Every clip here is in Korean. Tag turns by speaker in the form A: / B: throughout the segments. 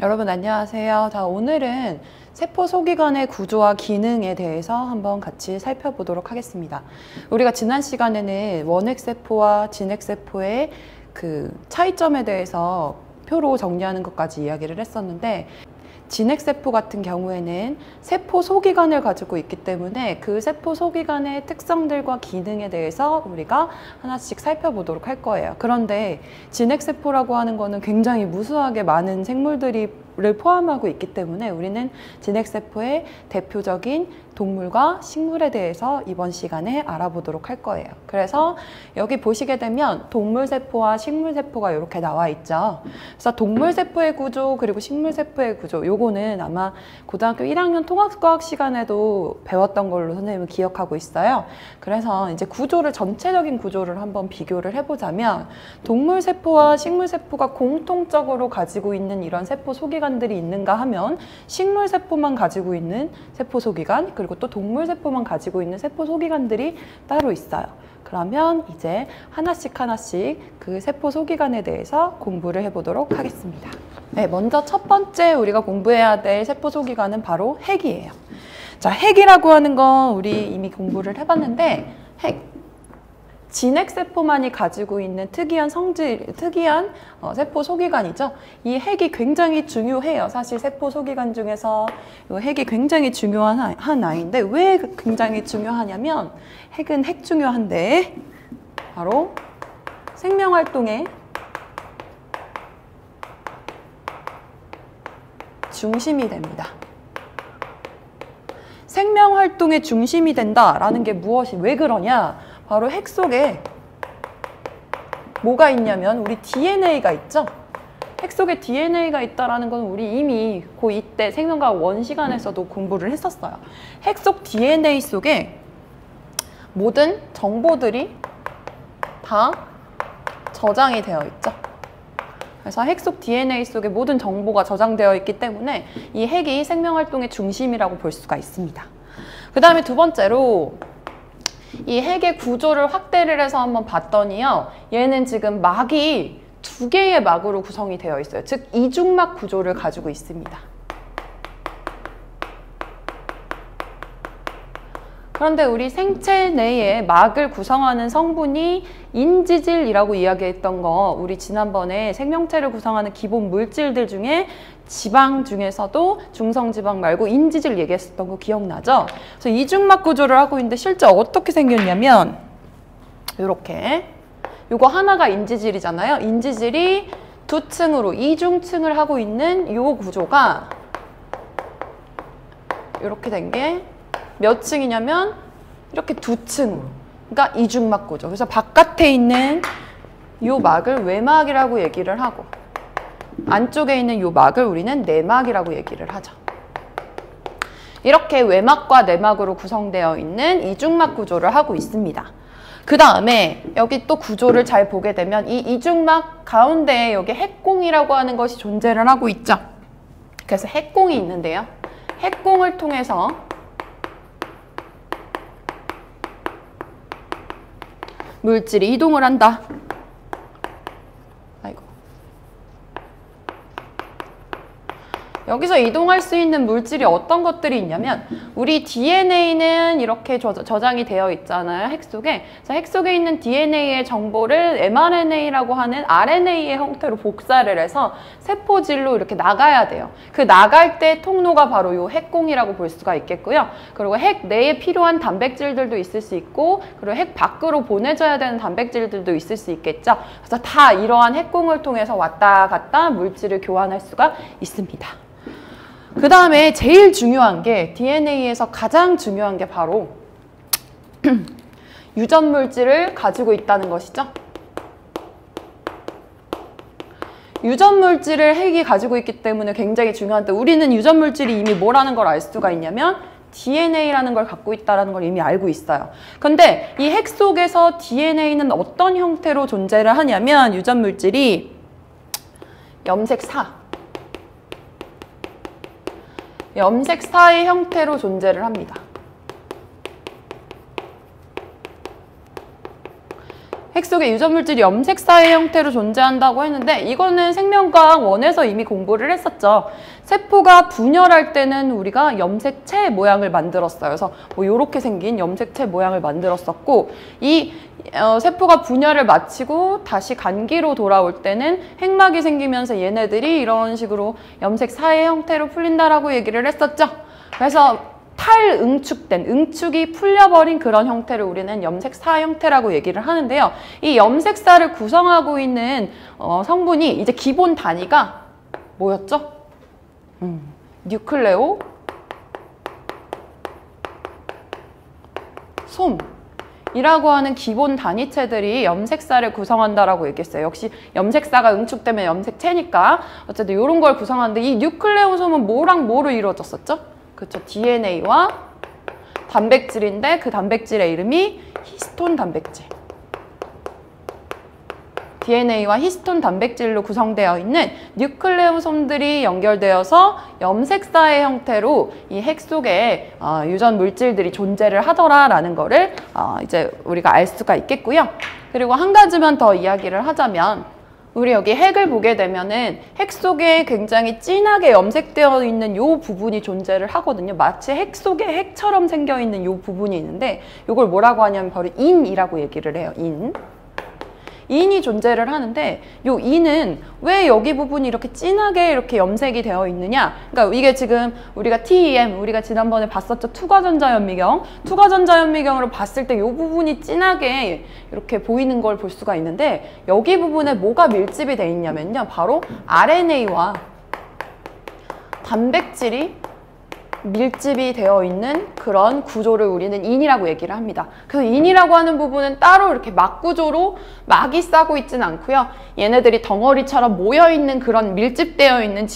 A: 여러분 안녕하세요. 자, 오늘은 세포 소기관의 구조와 기능에 대해서 한번 같이 살펴보도록 하겠습니다. 우리가 지난 시간에는 원핵세포와 진핵세포의 그 차이점에 대해서 표로 정리하는 것까지 이야기를 했었는데, 진핵세포 같은 경우에는 세포 소기관을 가지고 있기 때문에 그 세포 소기관의 특성들과 기능에 대해서 우리가 하나씩 살펴보도록 할 거예요. 그런데 진핵세포라고 하는 거는 굉장히 무수하게 많은 생물들을 포함하고 있기 때문에 우리는 진핵세포의 대표적인 동물과 식물에 대해서 이번 시간에 알아보도록 할 거예요. 그래서 여기 보시게 되면 동물세포와 식물세포가 이렇게 나와 있죠. 그래서 동물세포의 구조 그리고 식물세포의 구조, 요거는 아마 고등학교 1학년 통합과학 시간에도 배웠던 걸로 선생님은 기억하고 있어요. 그래서 이제 구조를, 전체적인 구조를 한번 비교를 해보자면, 동물세포와 식물세포가 공통적으로 가지고 있는 이런 세포 소기관들이 있는가 하면 식물세포만 가지고 있는 세포 소기관, 그리고 또 동물세포만 가지고 있는 세포 소기관들이 따로 있어요. 그러면 이제 하나씩 그 세포 소기관에 대해서 공부를 해보도록 하겠습니다. 네, 먼저 첫 번째 우리가 공부해야 될 세포 소기관은 바로 핵이에요. 자, 핵이라고 하는 건 우리 이미 공부를 해봤는데, 진핵세포만이 가지고 있는 특이한 세포 소기관이죠. 이 핵이 굉장히 중요해요. 사실 세포 소기관 중에서 이 핵이 굉장히 중요한 하나인데, 왜 굉장히 중요하냐면, 핵은 중요한데 바로 생명활동의 중심이 됩니다. 생명활동의 중심이 된다라는 게 왜 그러냐? 바로 핵 속에 뭐가 있냐면 우리 DNA가 있죠? 핵 속에 DNA가 있다라는 건 우리 이미 고2 때 생명과학 1 시간에서도 공부를 했었어요. 핵 속 DNA 속에 모든 정보들이 다 저장이 되어 있죠. 그래서 핵 속 DNA 속에 모든 정보가 저장되어 있기 때문에 이 핵이 생명활동의 중심이라고 볼 수가 있습니다. 그 다음에 두 번째로, 이 핵의 구조를 확대를 해서 한번 봤더니요, 얘는 지금 막이 2개의 막으로 구성이 되어 있어요. 즉 이중막 구조를 가지고 있습니다. 그런데 우리 생체 내에 막을 구성하는 성분이 인지질이라고 이야기했던 거, 우리 지난번에 생명체를 구성하는 기본 물질들 중에 지방 중에서도 중성지방 말고 인지질 얘기했었던 거 기억나죠? 그래서 이중막 구조를 하고 있는데 실제 어떻게 생겼냐면 이렇게, 요거 하나가 인지질이잖아요. 인지질이 2층으로 이중층을 하고 있는 요 구조가 이렇게 된 게 몇 층이냐면 이렇게 2층, 그러니까 이중막 구조. 그래서 바깥에 있는 요 막을 외막이라고 얘기를 하고, 안쪽에 있는 요 막을 우리는 내막이라고 얘기를 하죠. 이렇게 외막과 내막으로 구성되어 있는 이중막 구조를 하고 있습니다. 그 다음에 여기 또 구조를 잘 보게 되면 이 이중막 가운데에 여기 핵공이라고 하는 것이 존재를 하고 있죠. 그래서 핵공이 있는데요, 핵공을 통해서 물질이 이동을 한다. 여기서 이동할 수 있는 물질이 어떤 것들이 있냐면, 우리 DNA는 이렇게 저장이 되어 있잖아요, 핵 속에. 그래서 핵 속에 있는 DNA의 정보를 mRNA라고 하는 RNA의 형태로 복사를 해서 세포질로 이렇게 나가야 돼요. 그 나갈 때 통로가 바로 이 핵공이라고 볼 수가 있겠고요. 그리고 핵 내에 필요한 단백질들도 있을 수 있고, 그리고 핵 밖으로 보내줘야 되는 단백질들도 있을 수 있겠죠. 그래서 다 이러한 핵공을 통해서 왔다 갔다 물질을 교환할 수가 있습니다. 그 다음에 제일 중요한 게, DNA에서 가장 중요한 게 바로 유전 물질을 가지고 있다는 것이죠. 유전 물질을 핵이 가지고 있기 때문에 굉장히 중요한데, 우리는 유전 물질이 이미 뭐라는 걸 알 수가 있냐면 DNA라는 걸 갖고 있다는 걸 이미 알고 있어요. 근데 이 핵 속에서 DNA는 어떤 형태로 존재를 하냐면, 유전 물질이 염색사의 형태로 존재를 합니다. 핵 속에 유전물질이 염색사의 형태로 존재한다고 했는데 이거는 생명과학 1에서 이미 공부를 했었죠. 세포가 분열할 때는 우리가 염색체 모양을 만들었어요. 그래서 뭐 이렇게 생긴 염색체 모양을 만들었었고 이 세포가 분열을 마치고 다시 간기로 돌아올 때는 핵막이 생기면서 얘네들이 이런 식으로 염색사의 형태로 풀린다라고 얘기를 했었죠. 그래서 탈응축된, 응축이 풀려버린 그런 형태를 우리는 염색사 형태라고 얘기를 하는데요. 이 염색사를 구성하고 있는 성분이 이제 기본 단위가 뭐였죠? 뉴클레오 솜이라고 하는 기본 단위체들이 염색사를 구성한다라고 얘기했어요. 역시 염색사가 응축되면 염색체니까 어쨌든 이런 걸 구성하는데 이 뉴클레오솜은 뭐랑 뭐로 이루어졌었죠? 그렇죠. DNA와 단백질인데 그 단백질의 이름이 히스톤 단백질. DNA와 히스톤 단백질로 구성되어 있는 뉴클레오솜들이 연결되어서 염색사의 형태로 이 핵 속에 유전 물질들이 존재를 하더라라는 거를 이제 우리가 알 수가 있겠고요. 그리고 한 가지만 더 이야기를 하자면 우리 여기 핵을 보게 되면은 핵 속에 굉장히 진하게 염색되어 있는 요 부분이 존재를 하거든요. 마치 핵 속에 핵처럼 생겨 있는 요 부분이 있는데 요걸 뭐라고 하냐면 바로 인이라고 얘기를 해요. 인이 존재를 하는데 요 인은 왜 여기 부분이 이렇게 진하게 이렇게 염색이 되어 있느냐? 그러니까 이게 지금 우리가 TEM, 우리가 지난번에 봤었죠. 투과전자현미경. 투과전자현미경으로 봤을 때 요 부분이 진하게 이렇게 보이는 걸 볼 수가 있는데 여기 부분에 뭐가 밀집이 돼 있냐면요. 바로 RNA와 단백질이 밀집이 되어 있는 그런 구조를 우리는 인이라고 얘기를 합니다. 그래서 인이라고 하는 부분은 따로 이렇게 막 구조로 막이 싸고 있지는 않고요. 얘네들이 덩어리처럼 모여있는 그런 밀집되어 있는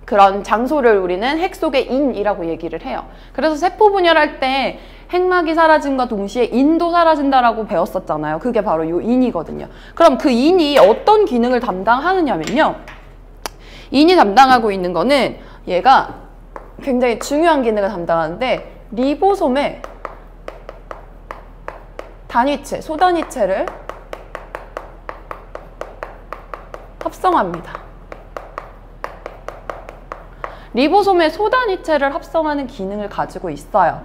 A: 그런 장소를 우리는 핵 속의 인이라고 얘기를 해요. 그래서 세포 분열할 때 핵막이 사라짐과 동시에 인도 사라진다라고 배웠었잖아요. 그게 바로 이 인이거든요. 그럼 그 인이 어떤 기능을 담당하느냐면요. 인이 담당하고 있는 거는 얘가 굉장히 중요한 기능을 담당하는데 리보솜의 단위체, 소단위체를 합성합니다. 리보솜의 소단위체를 합성하는 기능을 가지고 있어요.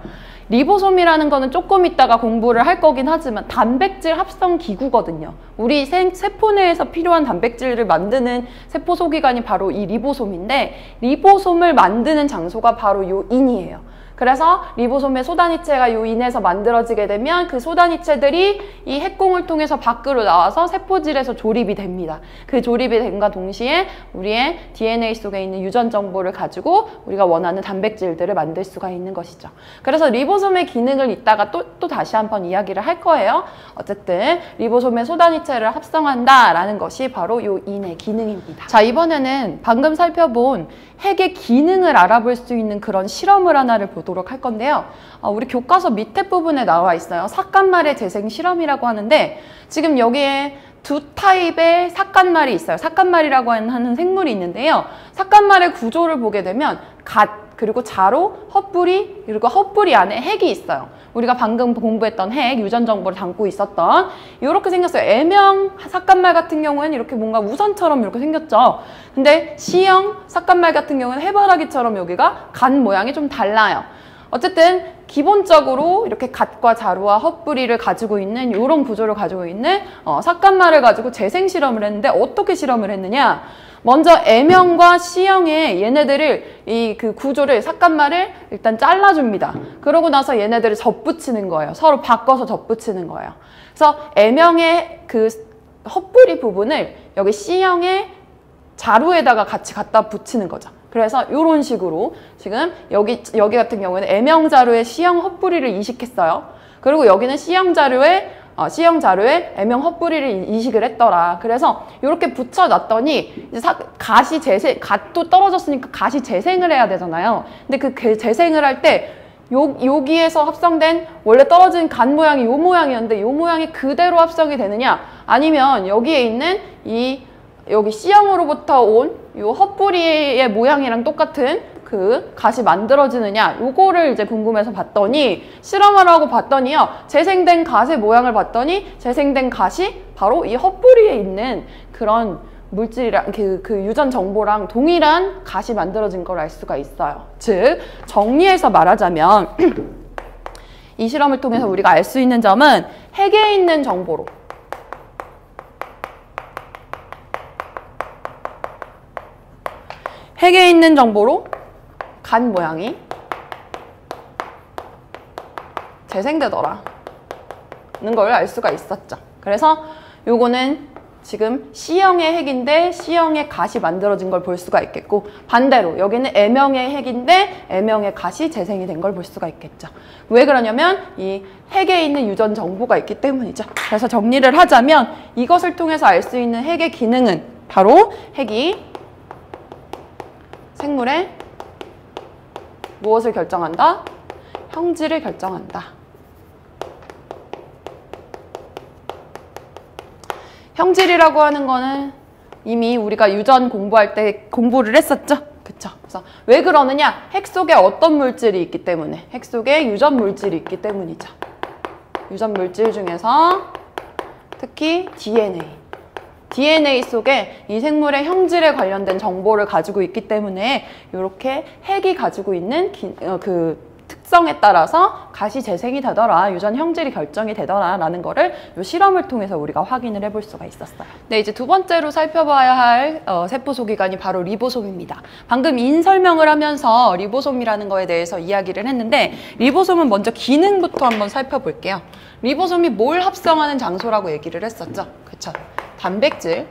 A: 리보솜이라는 거는 조금 이따가 공부를 할 거긴 하지만 단백질 합성 기구거든요. 우리 세포 내에서 필요한 단백질을 만드는 세포 소기관이 바로 이 리보솜인데 리보솜을 만드는 장소가 바로 요 인이에요. 그래서 리보솜의 소단위체가 요 인에서 만들어지게 되면 그 소단위체들이 이 핵공을 통해서 밖으로 나와서 세포질에서 조립이 됩니다. 그 조립이 됨과 동시에 우리의 DNA 속에 있는 유전 정보를 가지고 우리가 원하는 단백질들을 만들 수가 있는 것이죠. 그래서 리보솜의 기능을 이따가 또 다시 한번 이야기를 할 거예요. 어쨌든 리보솜의 소단위체를 합성한다라는 것이 바로 요 인의 기능입니다. 자, 이번에는 방금 살펴본 핵의 기능을 알아볼 수 있는 그런 실험을 하나를 보도록 할 건데요. 우리 교과서 밑에 부분에 나와 있어요. 삿갓말의 재생 실험이라고 하는데 지금 여기에 두 타입의 삿갓말이 있어요. 삿갓말이라고 하는 생물이 있는데요. 삿갓말의 구조를 보게 되면 갓, 그리고 자로, 헛뿌리, 그리고 헛뿌리 안에 핵이 있어요. 우리가 방금 공부했던 핵, 유전 정보를 담고 있었던 이렇게 생겼어요. M형 삿갓말 같은 경우에는 이렇게 뭔가 우선처럼 이렇게 생겼죠. 근데 C형 삿갓말 같은 경우는 해바라기처럼 여기가 간 모양이 좀 달라요. 어쨌든 기본적으로 이렇게 갓과 자루와 헛뿌리를 가지고 있는 이런 구조를 가지고 있는 삿갓말을 가지고 재생 실험을 했는데 어떻게 실험을 했느냐? 먼저 M형과 C형의 얘네들을 그 구조를 삿갓말을 일단 잘라줍니다. 그러고 나서 얘네들을 접붙이는 거예요. 서로 바꿔서 접붙이는 거예요. 그래서 M형의 그 헛뿌리 부분을 여기 C형의 자루에다가 같이 갖다 붙이는 거죠. 그래서 이런 식으로 지금 여기 같은 경우에는 M형 자루에 C형 헛뿌리를 이식했어요. 그리고 여기는 C형 자루에 M형 헛뿌리를 이식을 했더라. 그래서 이렇게 붙여놨더니 이제 갓도 떨어졌으니까 갓이 재생을 해야 되잖아요. 근데 그 재생을 할 때 여기에서 합성된 원래 떨어진 갓 모양이 요 모양이었는데 요 모양이 그대로 합성이 되느냐, 아니면 여기에 있는 여기 C형으로부터 온 요 헛뿌리의 모양이랑 똑같은 그 갓이 만들어지느냐 요거를 이제 궁금해서 봤더니 실험을 하고 봤더니요 재생된 갓의 모양을 봤더니 재생된 갓이 바로 이 헛뿌리에 있는 그런 물질이랑 그 유전 정보랑 동일한 갓이 만들어진 걸 알 수가 있어요. 즉 정리해서 말하자면 이 실험을 통해서 우리가 알 수 있는 점은 핵에 있는 정보로 핵에 있는 정보로 갓 모양이 재생되더라 는 걸 알 수가 있었죠. 그래서 요거는 지금 C형의 핵인데 C형의 갓이 만들어진 걸 볼 수가 있겠고 반대로 여기는 M형의 핵인데 M형의 갓이 재생이 된 걸 볼 수가 있겠죠. 왜 그러냐면 이 핵에 있는 유전 정보가 있기 때문이죠. 그래서 정리를 하자면 이것을 통해서 알 수 있는 핵의 기능은 바로 핵이 생물의 무엇을 결정한다? 형질을 결정한다. 형질이라고 하는 거는 이미 우리가 유전 공부할 때 공부를 했었죠? 그쵸? 그래서 왜 그러느냐? 핵 속에 어떤 물질이 있기 때문에 핵 속에 유전 물질이 있기 때문이죠. 유전 물질 중에서 특히 DNA 속에 이 생물의 형질에 관련된 정보를 가지고 있기 때문에 이렇게 핵이 가지고 있는 그 특성에 따라서 갓이 재생이 되더라, 유전 형질이 결정이 되더라 라는 거를 이 실험을 통해서 우리가 확인을 해볼 수가 있었어요. 네, 이제 두 번째로 살펴봐야 할 세포 소기관이 바로 리보솜입니다. 방금 인 설명을 하면서 리보솜이라는 거에 대해서 이야기를 했는데 리보솜은 먼저 기능부터 한번 살펴볼게요. 리보솜이 뭘 합성하는 장소라고 얘기를 했었죠? 그쵸? 단백질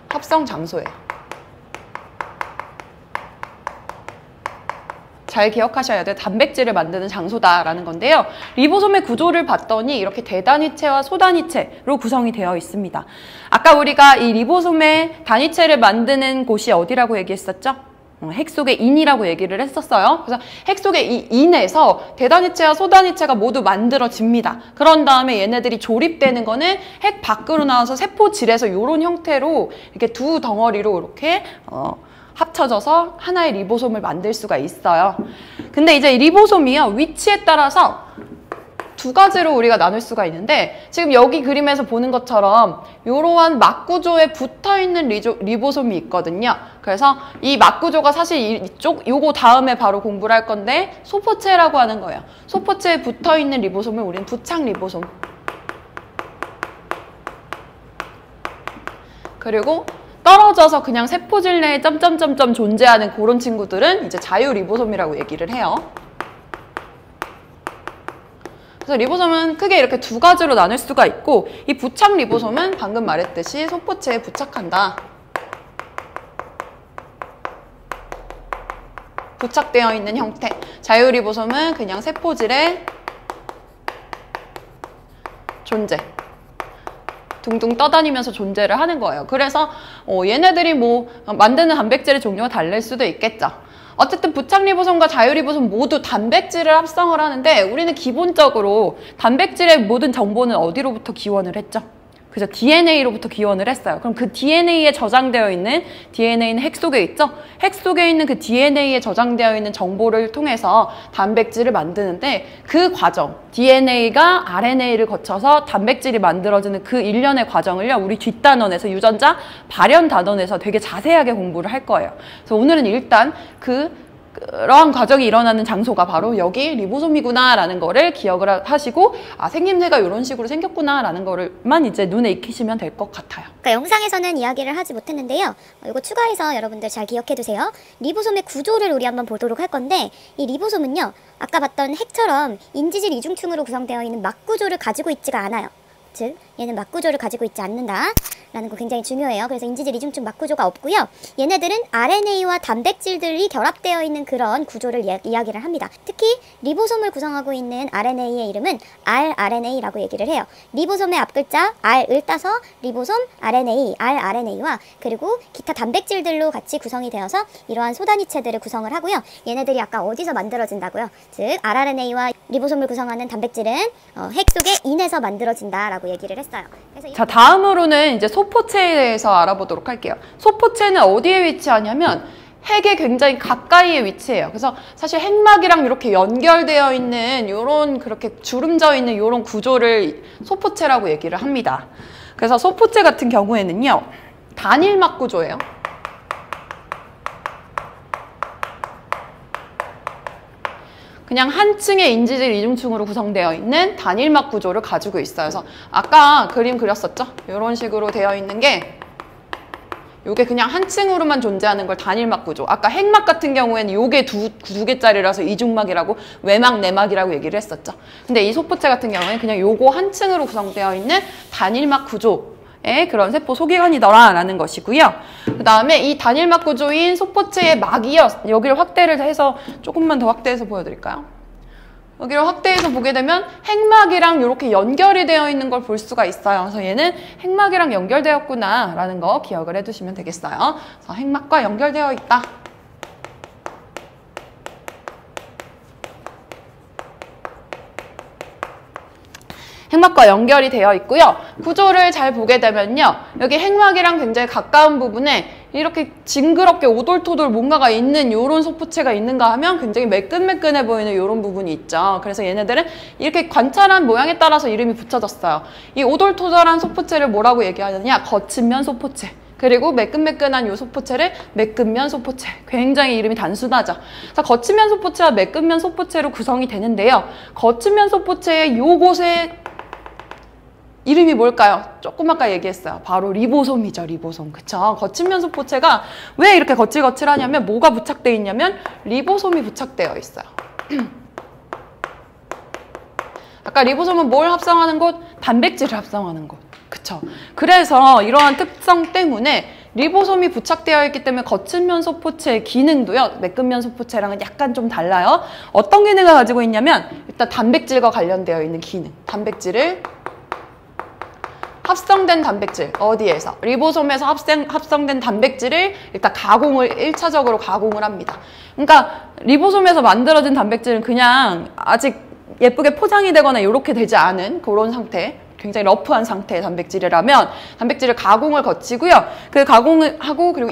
A: 합성 장소예요. 잘 기억하셔야 돼요. 단백질을 만드는 장소다라는 건데요. 리보솜의 구조를 봤더니 이렇게 대단위체와 소단위체로 구성이 되어 있습니다. 아까 우리가 이 리보솜의 단위체를 만드는 곳이 어디라고 얘기했었죠? 핵 속의 인이라고 얘기를 했었어요. 그래서 핵 속의 이 인에서 대단위체와 소단위체가 모두 만들어집니다. 그런 다음에 얘네들이 조립되는 거는 핵 밖으로 나와서 세포질에서 이런 형태로 이렇게 두 덩어리로 이렇게 합쳐져서 하나의 리보솜을 만들 수가 있어요. 근데 이제 리보솜이요, 위치에 따라서 두 가지로 우리가 나눌 수가 있는데 지금 여기 그림에서 보는 것처럼 이러한 막구조에 붙어있는 리보솜이 있거든요. 그래서 이 막구조가 사실 요거 다음에 바로 공부를 할 건데 소포체라고 하는 거예요. 소포체에 붙어있는 리보솜을 우리는 부착 리보솜, 그리고 떨어져서 그냥 세포질 내에 점점점점 존재하는 그런 친구들은 이제 자유 리보솜이라고 얘기를 해요. 그래서 리보솜은 크게 이렇게 두 가지로 나눌 수가 있고 이 부착 리보솜은 방금 말했듯이 소포체에 부착한다. 부착되어 있는 형태. 자유 리보솜은 그냥 세포질에 존재. 둥둥 떠다니면서 존재를 하는 거예요. 그래서 얘네들이 뭐 만드는 단백질의 종류가 다를 수도 있겠죠. 어쨌든 부착 리보솜과 자유 리보솜 모두 단백질을 합성을 하는데 우리는 기본적으로 단백질의 모든 정보는 어디로부터 기원을 했죠? 그죠? DNA로부터 기원을 했어요. 그럼 그 DNA에 저장되어 있는 DNA는 핵 속에 있죠? 핵 속에 있는 그 DNA에 저장되어 있는 정보를 통해서 단백질을 만드는데 그 과정, DNA가 RNA를 거쳐서 단백질이 만들어지는 그 일련의 과정을요, 우리 뒷단원에서 유전자 발현 단원에서 되게 자세하게 공부를 할 거예요. 그래서 오늘은 일단 그러한 과정이 일어나는 장소가 바로 여기 리보솜이구나 라는 거를 기억을 하시고 아, 생김새가 이런 식으로 생겼구나 라는 거를만 이제 눈에 익히시면 될 것 같아요.
B: 그러니까 영상에서는 이야기를 하지 못했는데요. 이거 추가해서 여러분들 잘 기억해 두세요. 리보솜의 구조를 우리 한번 보도록 할 건데 이 리보솜은요, 아까 봤던 핵처럼 인지질 이중층으로 구성되어 있는 막구조를 가지고 있지가 않아요. 즉 얘는 막구조를 가지고 있지 않는다 라는 거 굉장히 중요해요. 그래서 인지질 이중층 막구조가 없고요. 얘네들은 RNA와 단백질들이 결합되어 있는 그런 구조를 이야기를 합니다. 특히 리보솜을 구성하고 있는 RNA의 이름은 rRNA라고 얘기를 해요. 리보솜의 앞글자 R을 따서 리보솜 RNA, rRNA와 그리고 기타 단백질들로 같이 구성이 되어서 이러한 소단위체들을 구성을 하고요. 얘네들이 아까 어디서 만들어진다고요? 즉 rRNA와 리보솜을 구성하는 단백질은 핵 속의 인에서 만들어진다라고 얘기를 했어요. 그래서
A: 자, 다음으로는 이제 소포체에 대해서 알아보도록 할게요. 소포체는 어디에 위치하냐면 핵에 굉장히 가까이에 위치해요. 그래서 사실 핵막이랑 이렇게 연결되어 있는 요런 그렇게 주름져 있는 요런 구조를 소포체라고 얘기를 합니다. 그래서 소포체 같은 경우에는요, 단일막 구조예요. 그냥 한 층의 인지질 이중층으로 구성되어 있는 단일막 구조를 가지고 있어요. 그래서 아까 그림 그렸었죠? 이런 식으로 되어 있는 게 요게 그냥 한 층으로만 존재하는 걸 단일막 구조. 아까 핵막 같은 경우에는 요게 두 개짜리라서 이중막이라고 외막, 내막이라고 얘기를 했었죠. 근데 이 소포체 같은 경우에는 그냥 요거 한 층으로 구성되어 있는 단일막 구조의 그런 세포 소기관이더라라는 것이고요. 그 다음에 이 단일막 구조인 소포체의 막이요. 여기를 확대를 해서 조금만 더 확대해서 보여드릴까요? 여기를 확대해서 보게 되면 핵막이랑 이렇게 연결이 되어 있는 걸 볼 수가 있어요. 그래서 얘는 핵막이랑 연결되었구나 라는 거 기억을 해두시면 되겠어요. 그래서 핵막과 연결되어 있다. 핵막과 연결이 되어 있고요. 구조를 잘 보게 되면요. 여기 핵막이랑 굉장히 가까운 부분에 이렇게 징그럽게 오돌토돌 뭔가가 있는 요런 소포체가 있는가 하면 굉장히 매끈매끈해 보이는 요런 부분이 있죠. 그래서 얘네들은 이렇게 관찰한 모양에 따라서 이름이 붙여졌어요. 이 오돌토돌한 소포체를 뭐라고 얘기하느냐? 거친 면 소포체. 그리고 매끈매끈한 요 소포체를 매끈면 소포체. 굉장히 이름이 단순하죠. 자, 거친 면 소포체와 매끈면 소포체로 구성이 되는데요. 거친 면 소포체의 요곳에 이름이 뭘까요? 조금 아까 얘기했어요. 바로 리보솜이죠. 리보솜. 그쵸? 거친 면 소포체가 왜 이렇게 거칠거칠하냐면 뭐가 부착되어 있냐면 리보솜이 부착되어 있어요. 아까 리보솜은 뭘 합성하는 곳? 단백질을 합성하는 곳. 그쵸? 그래서 이러한 특성 때문에 리보솜이 부착되어 있기 때문에 거친 면 소포체의 기능도요. 매끈 면 소포체랑은 약간 좀 달라요. 어떤 기능을 가지고 있냐면 일단 단백질과 관련되어 있는 기능. 단백질을 합성된 단백질, 어디에서? 리보솜에서 합성된 단백질을 일단 가공을 1차적으로 가공을 합니다. 그러니까 리보솜에서 만들어진 단백질은 그냥 아직 예쁘게 포장이 되거나 이렇게 되지 않은 그런 상태, 굉장히 러프한 상태의 단백질이라면 단백질을 가공을 거치고요. 그 가공을 하고 그리고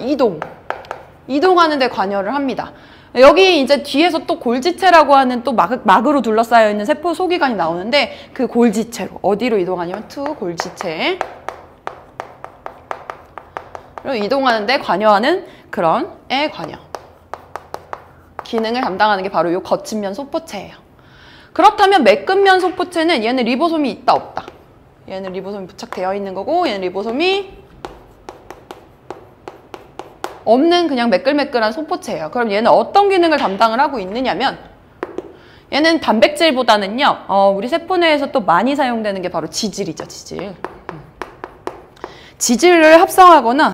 A: 이동하는 데 관여를 합니다. 여기 이제 뒤에서 또 골지체라고 하는 또 막으로 둘러싸여 있는 세포 소기관이 나오는데 그 골지체로 어디로 이동하냐면 투 골지체 로 이동하는 데 관여하는 그런 관여 기능을 담당하는 게 바로 이 거친 면 소포체예요. 그렇다면 매끈 면 소포체는 얘는 리보솜이 있다 없다? 얘는 리보솜이 부착되어 있는 거고 얘는 리보솜이 없는 그냥 매끌매끌한 소포체예요. 그럼 얘는 어떤 기능을 담당을 하고 있느냐면 얘는 단백질보다는요. 우리 세포 내에서 또 많이 사용되는 게 바로 지질이죠. 지질. 지질을 합성하거나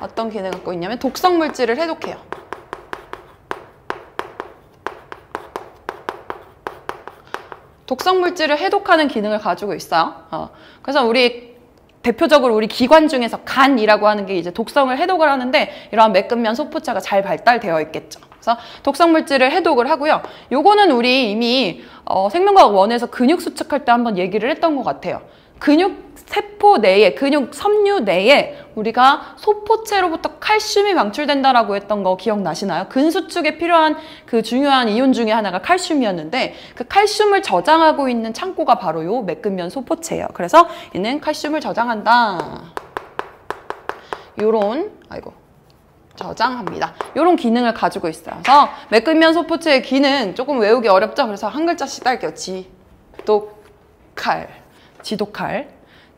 A: 어떤 기능을 갖고 있냐면 독성 물질을 해독해요. 독성 물질을 해독하는 기능을 가지고 있어요. 그래서 대표적으로 우리 기관 중에서 간이라고 하는 게 이제 독성을 해독을 하는데 이러한 매끈면 소포체가 잘 발달되어 있겠죠. 그래서 독성 물질을 해독을 하고요. 요거는 우리 이미 생명과학 1에서 근육 수축할 때 한번 얘기를 했던 것 같아요. 근육 세포 내에, 근육 섬유 내에 우리가 소포체로부터 칼슘이 방출된다라고 했던 거 기억나시나요? 근수축에 필요한 그 중요한 이온 중에 하나가 칼슘이었는데 그 칼슘을 저장하고 있는 창고가 바로 요 매끈면 소포체예요. 그래서 얘는 칼슘을 저장한다. 저장합니다. 요런 기능을 가지고 있어요. 그래서 매끈면 소포체의 기능 조금 외우기 어렵죠? 그래서 한 글자씩 딸게요.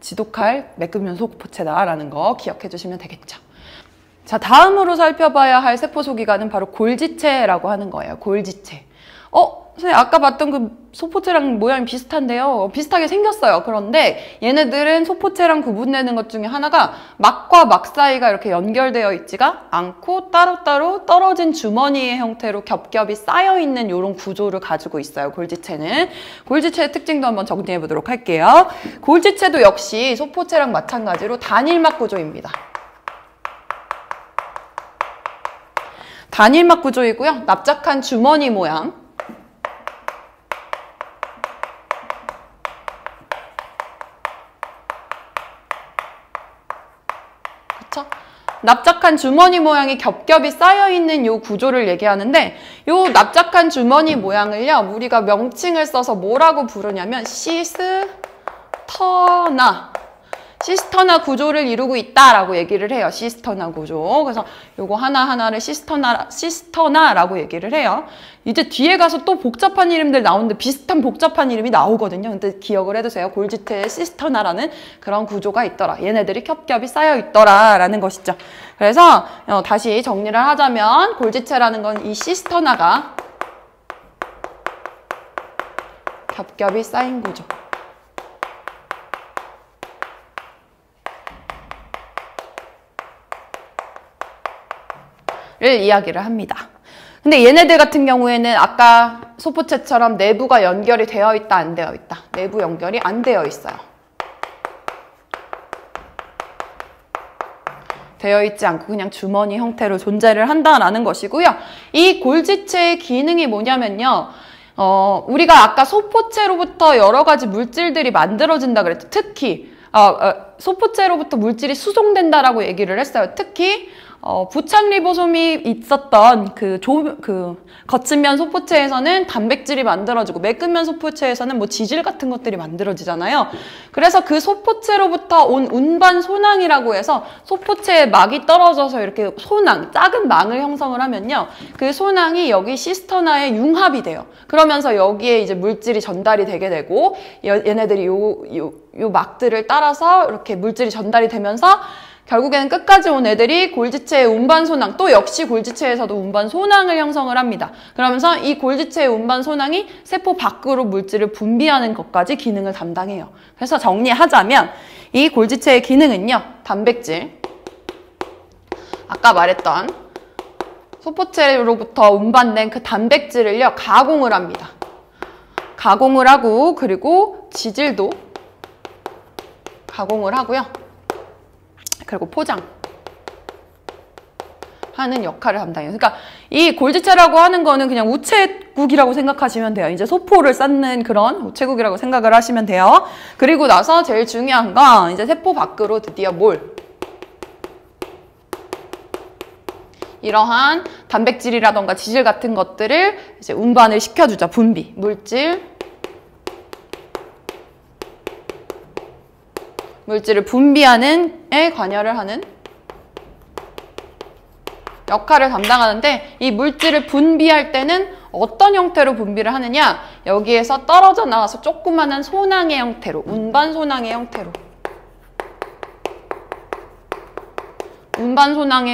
A: 지독할 매끈면 소포체다라는 거 기억해 주시면 되겠죠. 자, 다음으로 살펴봐야 할 세포 소기관은 바로 골지체라고 하는 거예요. 골지체. 선생님 아까 봤던 그 소포체랑 모양이 비슷한데요. 비슷하게 생겼어요. 그런데 얘네들은 소포체랑 구분되는 것 중에 하나가 막과 막 사이가 이렇게 연결되어 있지가 않고 따로따로 떨어진 주머니의 형태로 겹겹이 쌓여있는 이런 구조를 가지고 있어요. 골지체는. 골지체의 특징도 한번 정리해 보도록 할게요. 골지체도 역시 소포체랑 마찬가지로 단일막 구조입니다. 단일막 구조이고요. 납작한 주머니 모양. 그쵸? 납작한 주머니 모양이 겹겹이 쌓여있는 요 구조를 얘기하는데 요 납작한 주머니 모양을요 우리가 명칭을 써서 뭐라고 부르냐면 시스터나 구조를 이루고 있다라고 얘기를 해요. 시스터나 구조. 그래서 요거 하나하나를 시스터나라고 얘기를 해요. 이제 뒤에 가서 또 복잡한 이름들 나오는데 비슷한 복잡한 이름이 나오거든요. 근데 기억을 해두세요. 골지체에 시스터나라는 그런 구조가 있더라. 얘네들이 겹겹이 쌓여 있더라 라는 것이죠. 그래서 다시 정리를 하자면 골지체라는 건 이 시스터나가 겹겹이 쌓인 구조. 를 이야기를 합니다. 근데 얘네들 같은 경우에는 아까 소포체처럼 내부가 연결이 되어 있다, 안 되어 있다. 내부 연결이 안 되어 있어요. 되어 있지 않고 그냥 주머니 형태로 존재를 한다라는 것이고요. 이 골지체의 기능이 뭐냐면요. 우리가 아까 소포체로부터 여러 가지 물질들이 만들어진다 그랬죠. 특히 소포체로부터 물질이 수송된다라고 얘기를 했어요. 특히 부착 리보솜이 있었던 그 거친 면 소포체에서는 단백질이 만들어지고 매끈 면 소포체에서는 뭐 지질 같은 것들이 만들어지잖아요. 그래서 그 소포체로부터 온 운반 소낭이라고 해서 소포체에 막이 떨어져서 이렇게 소낭, 작은 망을 형성을 하면요. 그 소낭이 여기 시스터나에 융합이 돼요. 그러면서 여기에 이제 물질이 전달이 되게 되고 얘네들이 요 막들을 따라서 이렇게 물질이 전달이 되면서 결국에는 끝까지 온 애들이 골지체의 운반 소낭, 또 역시 골지체에서도 운반 소낭을 형성을 합니다. 그러면서 이 골지체의 운반 소낭이 세포 밖으로 물질을 분비하는 것까지 기능을 담당해요. 그래서 정리하자면 이 골지체의 기능은요. 단백질, 아까 말했던 소포체로부터 운반된 그 단백질을요. 가공을 합니다. 가공을 하고 그리고 지질도 가공을 하고요. 그리고 포장 하는 역할을 담당해요. 그러니까 이 골지체라고 하는 거는 그냥 우체국이라고 생각하시면 돼요. 이제 소포를 쌓는 그런 우체국이라고 생각을 하시면 돼요. 그리고 나서 제일 중요한 건 이제 세포 밖으로 드디어 이러한 단백질이라던가 지질 같은 것들을 이제 운반을 시켜주죠. 분비, 물질을 분비하는 에 관여를 하는 역할을 담당하는데 이 물질을 분비할 때는 어떤 형태로 분비를 하느냐? 여기에서 떨어져 나와서 조그마한 소낭의 형태로, 운반 소낭의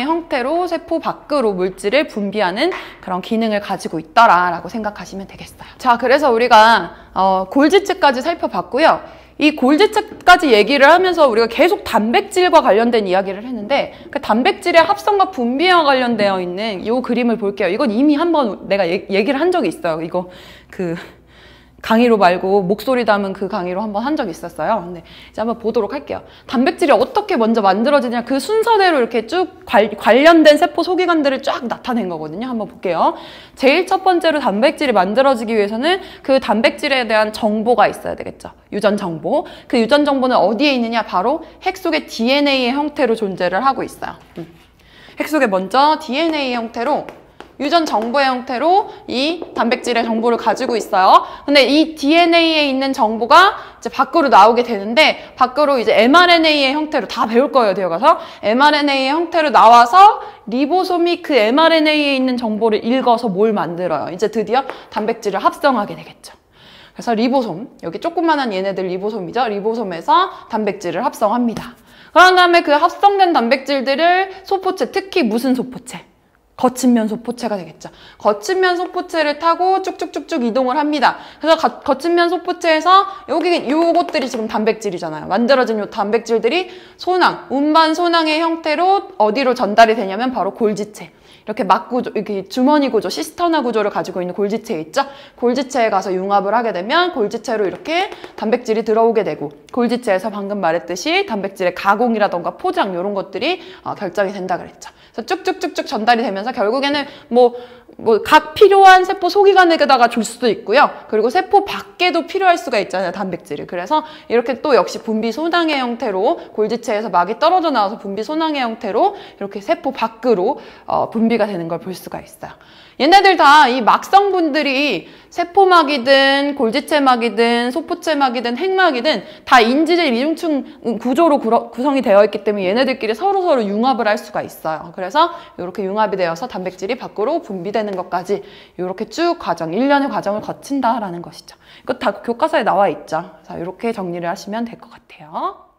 A: 형태로 세포 밖으로 물질을 분비하는 그런 기능을 가지고 있더라라고 생각하시면 되겠어요. 자, 그래서 우리가 골지체까지 살펴봤고요. 이 골지체까지 얘기를 하면서 우리가 계속 단백질과 관련된 이야기를 했는데 그 단백질의 합성과 분비와 관련되어 있는 이 그림을 볼게요. 이건 이미 한번 내가 얘기를 한 적이 있어요. 이거 강의로 말고 목소리 담은 그 강의로 한번 한 적이 있었어요. 근데 이제 한번 보도록 할게요. 단백질이 어떻게 먼저 만들어지냐 그 순서대로 이렇게 쭉 관련된 세포 소기관들을 쫙 나타낸 거거든요. 한번 볼게요. 제일 첫 번째로 단백질이 만들어지기 위해서는 그 단백질에 대한 정보가 있어야 되겠죠. 유전 정보. 그 유전 정보는 어디에 있느냐? 바로 핵 속의 DNA의 형태로 존재를 하고 있어요. 핵 속에 먼저 DNA 형태로 유전 정보의 형태로 이 단백질의 정보를 가지고 있어요. 근데 이 DNA에 있는 정보가 이제 밖으로 나오게 되는데 밖으로 이제 mRNA의 형태로 다 배울 거예요. 되어가서 mRNA의 형태로 나와서 리보솜이 그 mRNA에 있는 정보를 읽어서 뭘 만들어요. 이제 드디어 단백질을 합성하게 되겠죠. 그래서 리보솜, 여기 조그만한 얘네들 리보솜이죠. 리보솜에서 단백질을 합성합니다. 그런 다음에 그 합성된 단백질들을 소포체, 특히 무슨 소포체? 거친 면 소포체가 되겠죠. 거친 면 소포체를 타고 쭉쭉쭉쭉 이동을 합니다. 그래서 거친 면 소포체에서 요것들이 지금 단백질이잖아요. 만들어진 요 단백질들이 소낭, 운반 소낭의 형태로 어디로 전달이 되냐면 바로 골지체. 이렇게 막구조, 이렇게 주머니 구조, 시스터나 구조를 가지고 있는 골지체 있죠? 골지체에 가서 융합을 하게 되면 골지체로 이렇게 단백질이 들어오게 되고 골지체에서 방금 말했듯이 단백질의 가공이라던가 포장 이런 것들이 결정이 된다 그랬죠. 그래서 쭉쭉쭉쭉 전달이 되면서 결국에는 뭐 뭐 각 필요한 세포 소기관에다가 줄 수도 있고요. 그리고 세포 밖에도 필요할 수가 있잖아요, 단백질이. 그래서 이렇게 또 역시 분비 소낭의 형태로 골지체에서 막이 떨어져 나와서 분비 소낭의 형태로 이렇게 세포 밖으로 분비가 되는 걸 볼 수가 있어요. 얘네들 다 이 막성분들이 세포막이든 골지체막이든 소포체막이든 핵막이든 다 인지질 이중층 구조로 구성이 되어 있기 때문에 얘네들끼리 서로서로 융합을 할 수가 있어요. 그래서 이렇게 융합이 되어서 단백질이 밖으로 분비되는 것까지 이렇게 쭉 과정, 일련의 과정을 거친다라는 것이죠. 이거 다 교과서에 나와 있죠. 자, 이렇게 정리를 하시면 될 것 같아요.